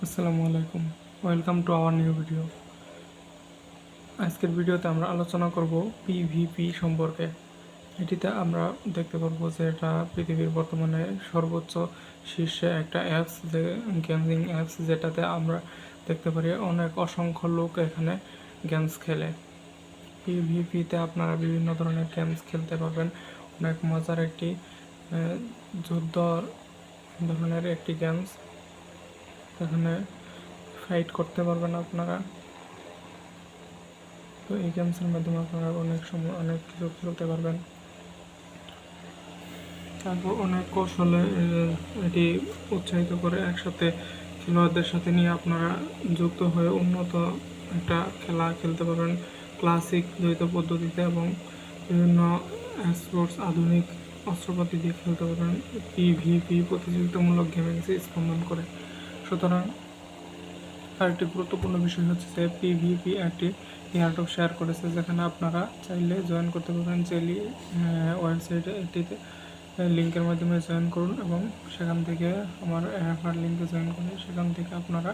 আসসালামু আলাইকুম, welcome to our new video. আজকের ভিডিওতে আমরা আলোচনা করব পিভিপি সম্পর্কে। এটিতে আমরা দেখতে পারবো যে এটা পৃথিবীর বর্তমানে সর্বোচ্চ শীর্ষে একটা অ্যাপস, যে গেমিং অ্যাপস, যেটাতে আমরা দেখতে পারি অনেক অসংখ্য লোক এখানে গেমস খেলে। পিভিপিতে আপনারা বিভিন্ন ধরনের গেমস খেলতে পারবেন। অনেক মজার একটি যুদ্ধ ধরনের একটি গেমস। এখানে ফাইট করতে পারবেন আপনারা। তো এই গেমসের মাধ্যমে আপনারা অনেক সময় অনেক কিছু খেলতে পারবেন। তারপর অনেক কৌশলে এটি উৎসাহিত করে একসাথে খেলোয়াড়দের সাথে নিয়ে আপনারা যুক্ত হয়ে উন্নত একটা খেলা খেলতে পারবেন ক্লাসিক দ্বৈত পদ্ধতিতে, এবং বিভিন্ন স্পোর্টস আধুনিক অস্ত্রপাতি দিয়ে খেলতে পারবেন পিভিপি প্রতিযোগিতামূলক গেমিং স্পন্দন করে। সুতরাং আরেকটি গুরুত্বপূর্ণ বিষয় হচ্ছে যে পিভিপি একটি এয়ারড্রপ শেয়ার করেছে, যেখানে আপনারা চাইলে জয়েন করতে পারবেন। জেলি ওয়েবসাইটে এটিতে লিঙ্কের মাধ্যমে জয়েন করুন এবং সেখান থেকে আমার অ্যাফার লিঙ্কে জয়েন করুন। সেখান থেকে আপনারা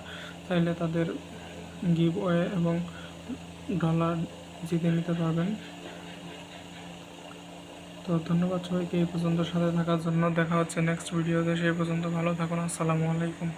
চাইলে তাদের গিভ ওয়ে এবং ডলার জিতে নিতে পারবেন। তো ধন্যবাদ সবাইকে এই পর্যন্ত সাথে থাকার জন্য। দেখা হচ্ছে নেক্সট ভিডিওতে। সেই পর্যন্ত ভালো থাকুন। আসসালামু আলাইকুম।